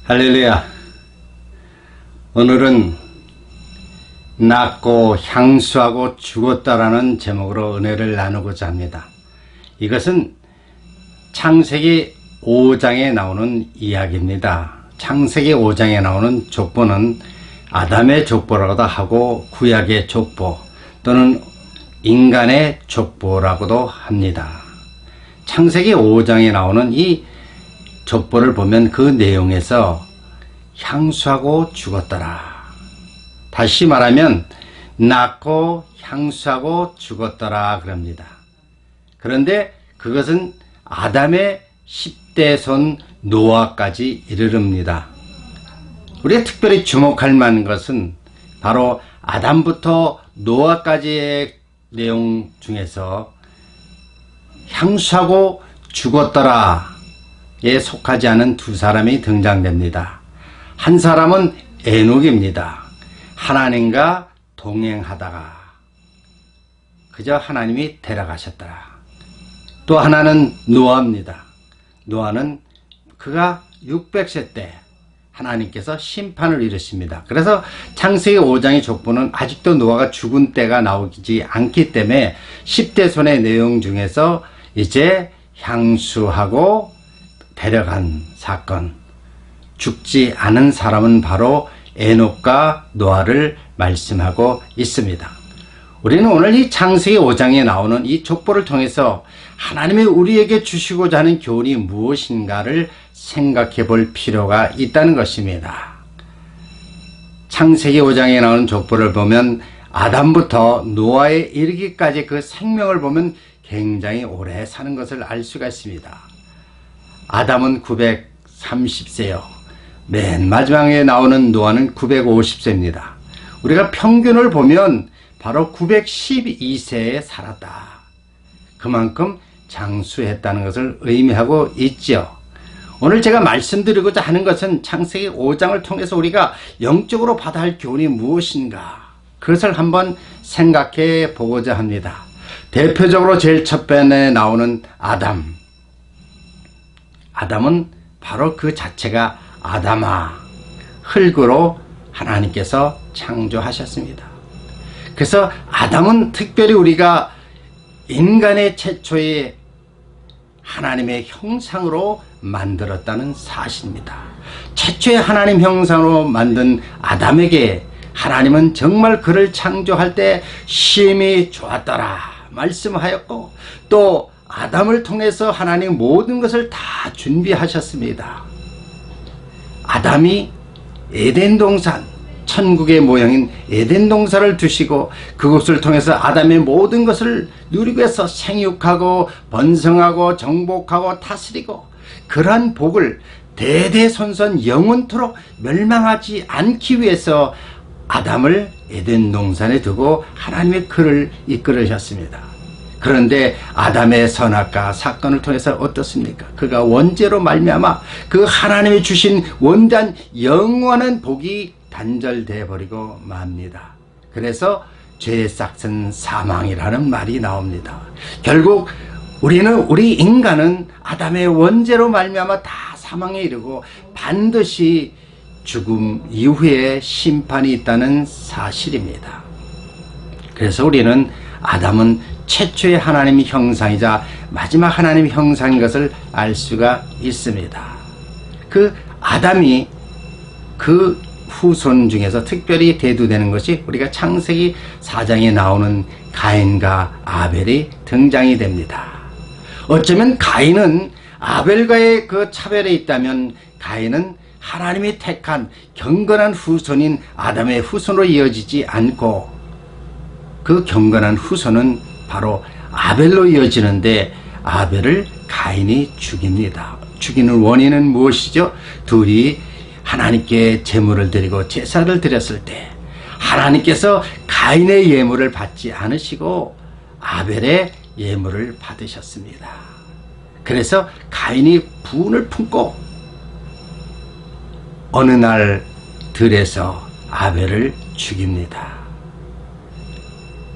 할렐루야. 오늘은 낳고 향수하고 죽었다라는 제목으로 은혜를 나누고자 합니다. 이것은 창세기 5장에 나오는 이야기입니다. 창세기 5장에 나오는 족보는 아담의 족보라고도 하고 구약의 족보 또는 인간의 족보라고도 합니다. 창세기 5장에 나오는 이 족보를 보면 그 내용에서 향수하고 죽었더라. 다시 말하면 낳고 향수하고 죽었더라 그럽니다. 그런데 그것은 아담의 10대 손 노아까지 이르릅니다. 우리가 특별히 주목할 만한 것은 바로 아담부터 노아까지의 내용 중에서 향수하고 죽었더라 에 속하지 않은 두 사람이 등장됩니다. 한 사람은 에녹입니다. 하나님과 동행하다가 그저 하나님이 데려가셨더라. 또 하나는 노아입니다. 노아는 그가 600세 때 하나님께서 심판을 이루십니다. 그래서 창세기 5장의 족보는 아직도 노아가 죽은 때가 나오지 않기 때문에 10대 손의 내용 중에서 이제 향수하고 데려간 사건, 죽지 않은 사람은 바로 에녹과 노아를 말씀하고 있습니다. 우리는 오늘 이 창세기 5장에 나오는 이 족보를 통해서 하나님이 우리에게 주시고자 하는 교훈이 무엇인가를 생각해 볼 필요가 있다는 것입니다. 창세기 5장에 나오는 족보를 보면 아담부터 노아에 이르기까지 그 생명을 보면 굉장히 오래 사는 것을 알 수가 있습니다. 아담은 930세요. 맨 마지막에 나오는 노아는 950세입니다. 우리가 평균을 보면 바로 912세에 살았다. 그만큼 장수했다는 것을 의미하고 있죠. 오늘 제가 말씀드리고자 하는 것은 창세기 5장을 통해서 우리가 영적으로 받아야 할 교훈이 무엇인가, 그것을 한번 생각해 보고자 합니다. 대표적으로 제일 첫 편에 나오는 아담은 바로 그 자체가 아담아, 흙으로 하나님께서 창조하셨습니다. 그래서 아담은 특별히 우리가 인간의 최초의 하나님의 형상으로 만들었다는 사실입니다. 최초의 하나님 형상으로 만든 아담에게 하나님은 정말 그를 창조할 때 심히 좋았더라 말씀하였고, 또 아담을 통해서 하나님 모든 것을 다 준비하셨습니다. 아담이 에덴 동산, 천국의 모형인 에덴 동산을 두시고 그것을 통해서 아담의 모든 것을 누리기 위해서 생육하고 번성하고 정복하고 다스리고, 그러한 복을 대대손손 영원토록 멸망하지 않기 위해서 아담을 에덴 동산에 두고 하나님의 그를 이끌으셨습니다. 그런데 아담의 선악과 사건을 통해서 어떻습니까? 그가 원죄로 말미암아 그 하나님이 주신 원대한 영원한 복이 단절되어 버리고 맙니다. 그래서 죄의 싹은 사망이라는 말이 나옵니다. 결국 우리 인간은 아담의 원죄로 말미암아 다 사망에 이르고 반드시 죽음 이후에 심판이 있다는 사실입니다. 그래서 우리는 아담은 최초의 하나님의 형상이자 마지막 하나님의 형상인 것을 알 수가 있습니다. 그 아담이 그 후손 중에서 특별히 대두되는 것이 우리가 창세기 4장에 나오는 가인과 아벨이 등장이 됩니다. 어쩌면 가인은 아벨과의 그 차별에 있다면 가인은 하나님이 택한 경건한 후손인 아담의 후손으로 이어지지 않고 그 경건한 후손은 바로 아벨로 이어지는데 아벨을 가인이 죽입니다. 죽이는 원인은 무엇이죠? 둘이 하나님께 제물을 드리고 제사를 드렸을 때 하나님께서 가인의 예물을 받지 않으시고 아벨의 예물을 받으셨습니다. 그래서 가인이 분을 품고 어느 날 들에서 아벨을 죽입니다.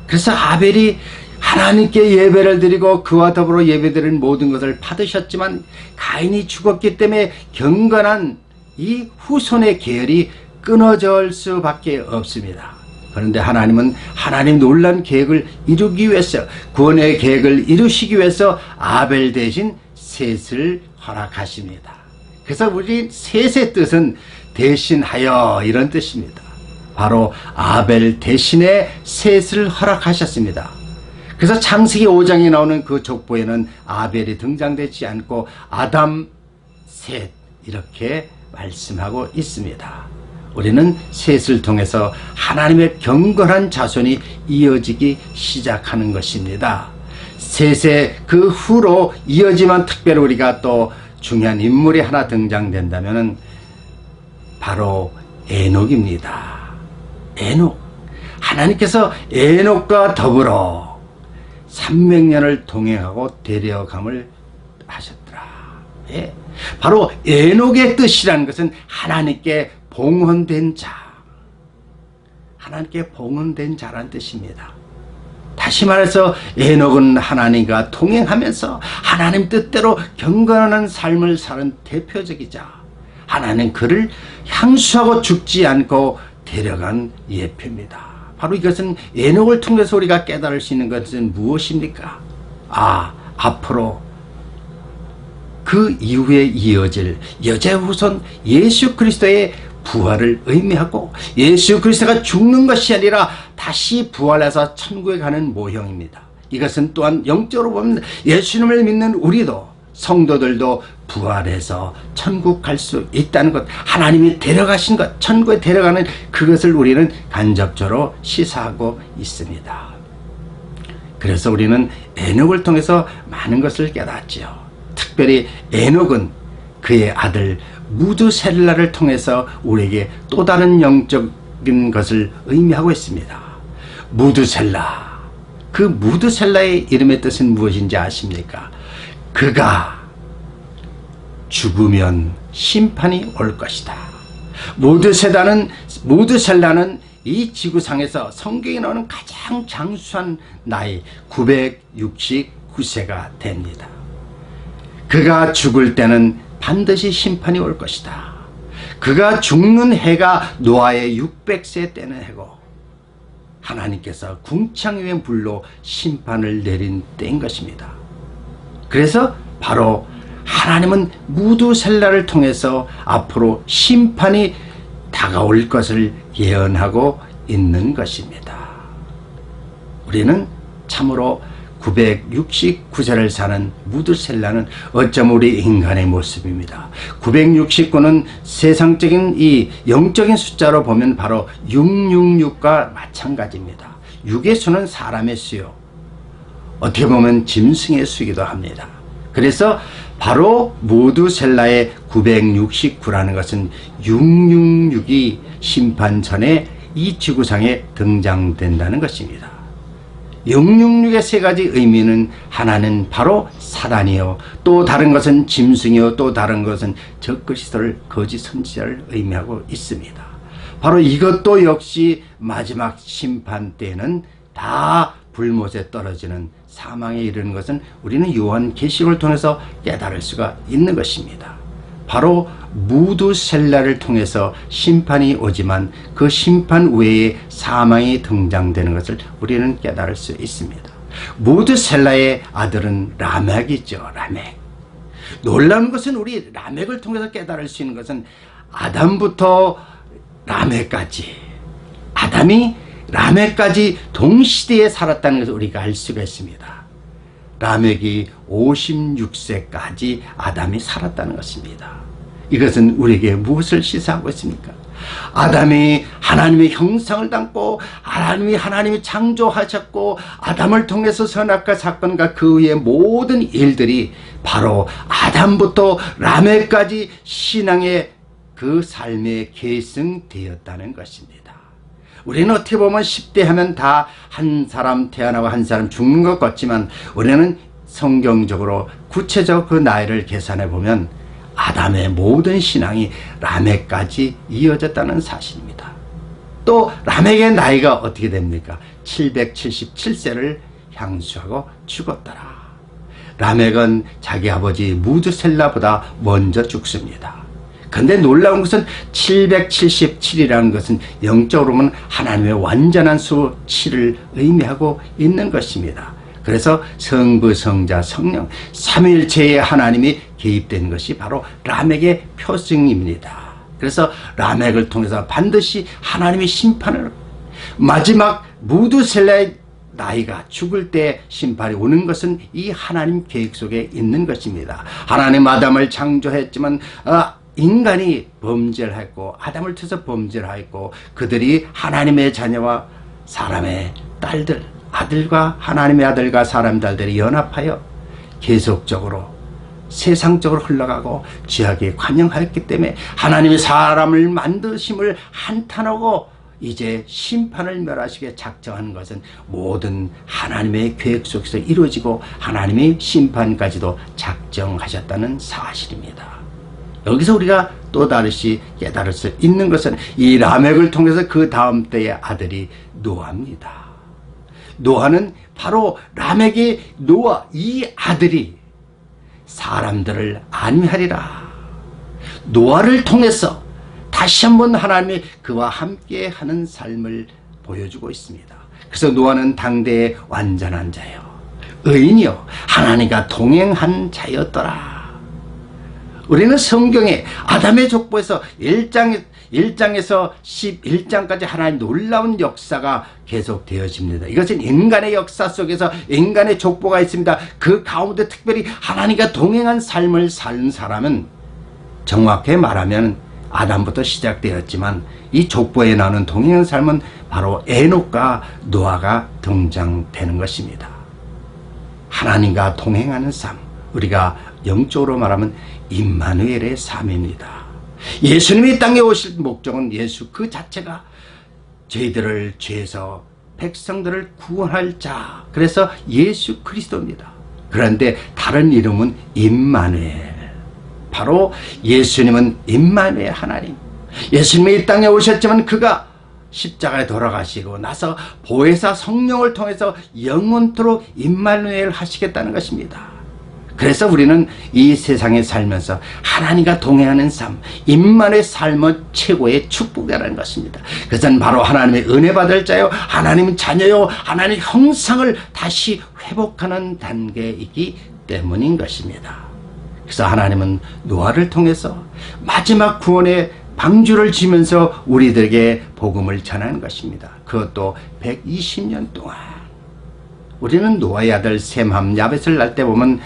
그래서 아벨이 하나님께 예배를 드리고 그와 더불어 예배드린 모든 것을 받으셨지만 가인이 죽었기 때문에 경건한 이 후손의 계열이 끊어질 수밖에 없습니다. 그런데 하나님은 하나님 놀란 계획을 이루기 위해서, 구원의 계획을 이루시기 위해서 아벨 대신 셋을 허락하십니다. 그래서 우리 셋의 뜻은 대신하여 이런 뜻입니다. 바로 아벨 대신에 셋을 허락하셨습니다. 그래서 창세기 5장에 나오는 그 족보에는 아벨이 등장되지 않고 아담, 셋 이렇게 말씀하고 있습니다. 우리는 셋을 통해서 하나님의 경건한 자손이 이어지기 시작하는 것입니다. 셋의 그 후로 이어지만 특별히 우리가 또 중요한 인물이 하나 등장된다면 바로 에녹입니다. 에녹. 하나님께서 에녹과 더불어 300년을 동행하고 데려감을 하셨더라. 예. 바로 에녹의 뜻이라는 것은 하나님께 봉헌된 자, 하나님께 봉헌된 자란 뜻입니다. 다시 말해서 에녹은 하나님과 동행하면서 하나님 뜻대로 경건한 삶을 사는 대표적이자 하나님 그를 향수하고 죽지 않고 데려간 예표입니다. 바로 이것은 에녹을 통해서 우리가 깨달을 수 있는 것은 무엇입니까? 앞으로 그 이후에 이어질 여자 후손 예수 그리스도의 부활을 의미하고 예수 그리스도가 죽는 것이 아니라 다시 부활해서 천국에 가는 모형입니다. 이것은 또한 영적으로 보면 예수님을 믿는 우리도 성도들도 부활해서 천국 갈 수 있다는 것, 하나님이 데려가신 것, 천국에 데려가는 그것을 우리는 간접적으로 시사하고 있습니다. 그래서 우리는 에녹을 통해서 많은 것을 깨닫지요. 특별히 에녹은 그의 아들 무드셀라를 통해서 우리에게 또 다른 영적인 것을 의미하고 있습니다. 무드셀라, 그 무드셀라의 이름의 뜻은 무엇인지 아십니까? 그가 죽으면 심판이 올 것이다. 무드셀라는 이 지구상에서 성경에 나오는 가장 장수한 나이 969세가 됩니다. 그가 죽을 때는 반드시 심판이 올 것이다. 그가 죽는 해가 노아의 600세 때는 해고 하나님께서 궁창의 불로 심판을 내린 때인 것입니다. 그래서 바로 하나님은 무드셀라를 통해서 앞으로 심판이 다가올 것을 예언하고 있는 것입니다. 우리는 참으로 969세를 사는 무드셀라는 어쩌면 우리 인간의 모습입니다. 969는 세상적인 이 영적인 숫자로 보면 바로 666과 마찬가지입니다. 6의 수는 사람의 수요, 어떻게 보면 짐승의 수이기도 합니다. 그래서 바로 무드셀라의 969라는 것은 666이 심판 전에 이 지구상에 등장된다는 것입니다. 666의 세 가지 의미는 하나는 바로 사단이요, 또 다른 것은 짐승이요, 또 다른 것은 적그리스도를 거짓 선지자를 의미하고 있습니다. 바로 이것도 역시 마지막 심판 때는 다 불못에 떨어지는 사망에 이르는 것은 우리는 요한계시록을 통해서 깨달을 수가 있는 것입니다. 바로 무드셀라를 통해서 심판이 오지만 그 심판 외에 사망이 등장되는 것을 우리는 깨달을 수 있습니다. 무드셀라의 아들은 라멕이죠. 라멕. 놀라운 것은 우리 라멕을 통해서 깨달을 수 있는 것은 아담부터 라멕까지, 아담이 라멕까지 동시대에 살았다는 것을 우리가 알 수가 있습니다. 라멕이 56세까지 아담이 살았다는 것입니다. 이것은 우리에게 무엇을 시사하고 있습니까? 아담이 하나님의 형상을 담고 하나님이 창조하셨고 아담을 통해서 선악과 사건과 그 후의 모든 일들이 바로 아담부터 라멕까지 신앙의 그 삶에 계승되었다는 것입니다. 우리는 어떻게 보면 10대 하면 다 한 사람 태어나고 한 사람 죽는 것 같지만 우리는 성경적으로 구체적 그 나이를 계산해 보면 아담의 모든 신앙이 라멕까지 이어졌다는 사실입니다. 또 라멕의 나이가 어떻게 됩니까? 777세를 향수하고 죽었더라. 라멕은 자기 아버지 무드셀라보다 먼저 죽습니다. 그런데 놀라운 것은 777이라는 것은 영적으로 보면 하나님의 완전한 수 7을 의미하고 있는 것입니다. 그래서 성부, 성자, 성령 삼위일체의 하나님이 개입된 것이 바로 라멕의 표징입니다. 그래서 라멕을 통해서 반드시 하나님의 심판을, 마지막 무두셀라의 나이가 죽을 때 심판이 오는 것은 이 하나님 계획 속에 있는 것입니다. 하나님 아담을 창조했지만 인간이 범죄를 했고 아담을 통해서 범죄를 했고 그들이 하나님의 자녀와 사람의 딸들, 아들과 하나님의 아들과 사람의 딸들이 연합하여 계속적으로 세상적으로 흘러가고 죄악에 관영하였기 때문에 하나님의 사람을 만드심을 한탄하고 이제 심판을 멸하시게 작정하는 것은 모든 하나님의 계획 속에서 이루어지고 하나님의 심판까지도 작정하셨다는 사실입니다. 여기서 우리가 또 다르시 깨달을 수 있는 것은 이 라멕을 통해서 그 다음 때의 아들이 노아입니다. 노아는 바로 라멕의 노아, 이 아들이 사람들을 안위하리라. 노아를 통해서 다시 한번 하나님이 그와 함께 하는 삶을 보여주고 있습니다. 그래서 노아는 당대의 완전한 자요, 의인이요, 하나님과 동행한 자였더라. 우리는 성경에 아담의 족보에서 1장에서 11장까지 하나님의 놀라운 역사가 계속되어집니다. 이것은 인간의 역사 속에서 인간의 족보가 있습니다. 그 가운데 특별히 하나님과 동행한 삶을 사는 사람은 정확히 말하면 아담부터 시작되었지만 이 족보에 나오는 동행한 삶은 바로 에녹과 노아가 등장되는 것입니다. 하나님과 동행하는 삶, 우리가 영적으로 말하면 임마누엘의 삶입니다. 예수님이 이 땅에 오실 목적은 예수 그 자체가 저희들을 죄에서 백성들을 구원할 자, 그래서 예수 그리스도입니다. 그런데 다른 이름은 임마누엘, 바로 예수님은 임마누엘 하나님. 예수님이 이 땅에 오셨지만 그가 십자가에 돌아가시고 나서 보혜사 성령을 통해서 영원토록 임마누엘 하시겠다는 것입니다. 그래서 우리는 이 세상에 살면서 하나님과 동행하는 삶, 임마누엘 삶은 최고의 축복이라는 것입니다. 그것은 바로 하나님의 은혜 받을 자요, 하나님 자녀요, 하나님의 형상을 다시 회복하는 단계이기 때문인 것입니다. 그래서 하나님은 노아를 통해서 마지막 구원의 방주를 지면서 우리들에게 복음을 전하는 것입니다. 그것도 120년 동안. 우리는 노아의 아들 셈함 야벳을 낳을 때 보면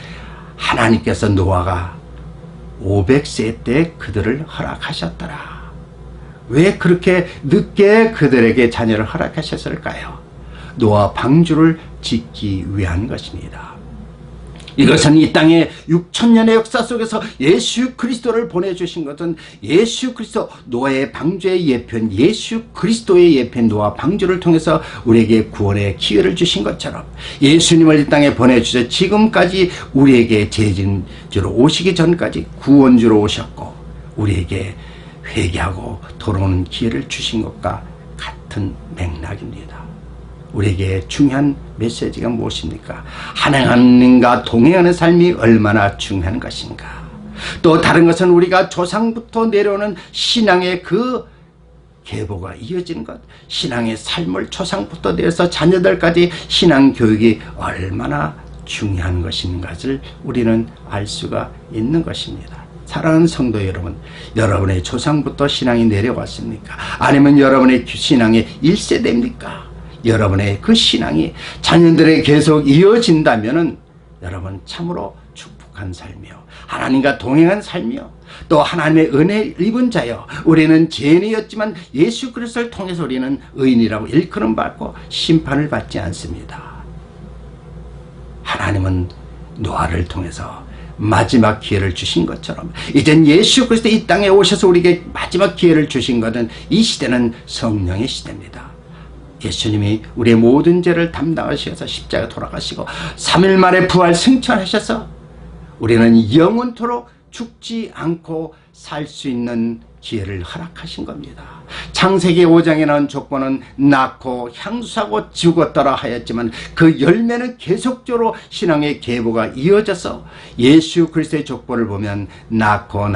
하나님께서 노아가 500세 때 그들을 허락하셨더라. 왜 그렇게 늦게 그들에게 자녀를 허락하셨을까요? 노아 방주를 짓기 위한 것입니다. 이것은 이 땅의 6천년의 역사 속에서 예수 그리스도를 보내주신 것은 예수 그리스도, 노아의 방주의 예편, 예수 그리스도의 예편 노아 방주를 통해서 우리에게 구원의 기회를 주신 것처럼 예수님을 이 땅에 보내주셔서 지금까지 우리에게 재진주로 오시기 전까지 구원주로 오셨고 우리에게 회개하고 돌아오는 기회를 주신 것과 같은 맥락입니다. 우리에게 중요한 메시지가 무엇입니까? 하나님과 동행하는 삶이 얼마나 중요한 것인가. 또 다른 것은 우리가 조상부터 내려오는 신앙의 그 계보가 이어지는 것, 신앙의 삶을 조상부터 내려서 자녀들까지 신앙 교육이 얼마나 중요한 것인가를 우리는 알 수가 있는 것입니다. 사랑하는 성도 여러분, 여러분의 조상부터 신앙이 내려왔습니까? 아니면 여러분의 신앙이 1세대입니까? 여러분의 그 신앙이 자녀들에게 계속 이어진다면은 여러분 참으로 축복한 삶이요, 하나님과 동행한 삶이요, 또 하나님의 은혜 입은 자요, 우리는 죄인이었지만 예수 그리스도를 통해서 우리는 의인이라고 일컬음 받고 심판을 받지 않습니다. 하나님은 노아를 통해서 마지막 기회를 주신 것처럼 이젠 예수 그리스도 이 땅에 오셔서 우리에게 마지막 기회를 주신 것은 이 시대는 성령의 시대입니다. 예수님이 우리의 모든 죄를 담당하셔서 십자가에 돌아가시고 3일 만에 부활 승천하셔서 우리는 영원토록 죽지 않고 살 수 있는 기회를 허락하신 겁니다. 창세기 5장에 나온 족보는 낳고 향수하고 죽었더라 하였지만 그 열매는 계속적으로 신앙의 계보가 이어져서 예수 그리스도의 족보를 보면 낳고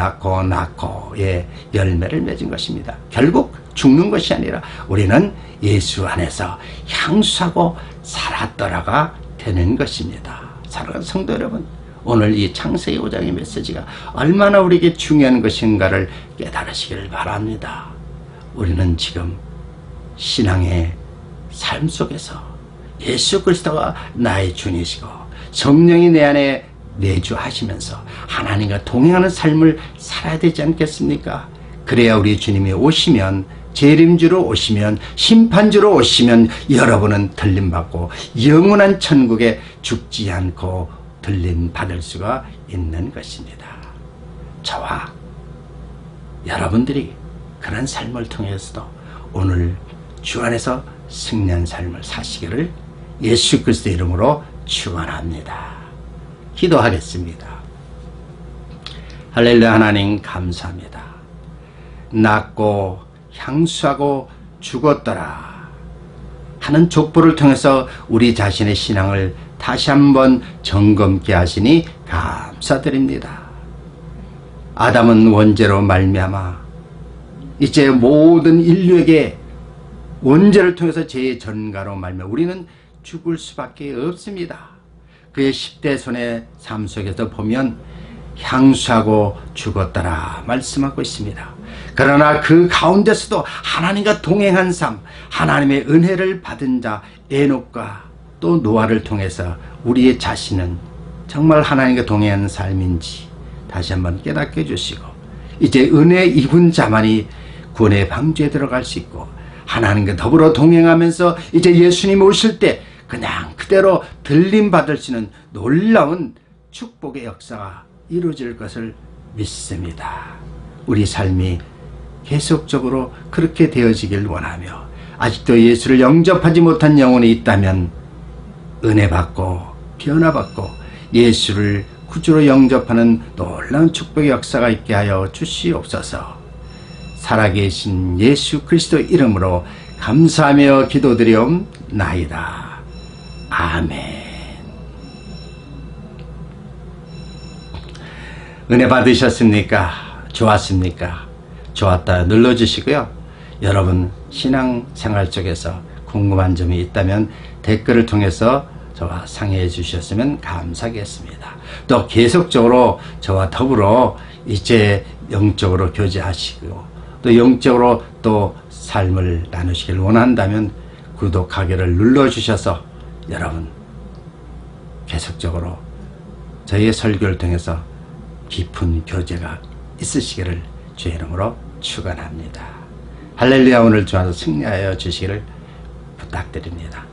예, 열매를 맺은 것입니다. 결국 죽는 것이 아니라 우리는 예수 안에서 향수하고 살았더라가 되는 것입니다. 사랑하는 성도 여러분, 오늘 이 창세기 5장의 메시지가 얼마나 우리에게 중요한 것인가를 깨달으시기를 바랍니다. 우리는 지금 신앙의 삶 속에서 예수 그리스도가 나의 주님이시고 성령이 내 안에 내주하시면서 하나님과 동행하는 삶을 살아야 되지 않겠습니까? 그래야 우리 주님이 오시면, 재림주로 오시면, 심판주로 오시면 여러분은 들림받고 영원한 천국에 죽지 않고 들림받을 수가 있는 것입니다. 저와 여러분들이 그런 삶을 통해서도 오늘 주 안에서 승리한 삶을 사시기를 예수 그리스도의 이름으로 축원합니다. 기도하겠습니다. 할렐루야. 하나님 감사합니다. 낳고 향수하고 죽었더라 하는 족보를 통해서 우리 자신의 신앙을 다시 한번 점검케 하시니 감사드립니다. 아담은 원죄로 말미암아 이제 모든 인류에게 원죄를 통해서 죄의 전가로 말미암아 우리는 죽을 수밖에 없습니다. 그의 10대 손의 삶 속에서 보면 향수하고 죽었더라 말씀하고 있습니다. 그러나 그 가운데서도 하나님과 동행한 삶, 하나님의 은혜를 받은 자 에녹과 또 노아를 통해서 우리의 자신은 정말 하나님과 동행하는 삶인지 다시 한번 깨닫게 해주시고 이제 은혜 입은 자만이 구원의 방주에 들어갈 수 있고 하나님과 더불어 동행하면서 이제 예수님 오실 때 그냥 그대로 들림받을 수 있는 놀라운 축복의 역사가 이루어질 것을 믿습니다. 우리 삶이 계속적으로 그렇게 되어지길 원하며 아직도 예수를 영접하지 못한 영혼이 있다면 은혜 받고 변화받고 예수를 구주로 영접하는 놀라운 축복의 역사가 있게 하여 주시옵소서. 살아계신 예수 그리스도 이름으로 감사하며 기도드리옵나이다. 아멘. 은혜 받으셨습니까? 좋았습니까? 좋았다 눌러주시고요. 여러분 신앙생활 속에서 궁금한 점이 있다면 댓글을 통해서 저와 상의해 주셨으면 감사하겠습니다. 또 계속적으로 저와 더불어 이제 영적으로 교제하시고 또 영적으로 또 삶을 나누시길 원한다면 구독하기를 눌러주셔서 여러분 계속적으로 저희의 설교를 통해서 깊은 교제가 있으시기를 주의 이름으로 축원합니다. 할렐루야. 오늘 주와서 승리하여 주시기를 부탁드립니다.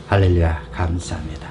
할렐루야. 감사합니다.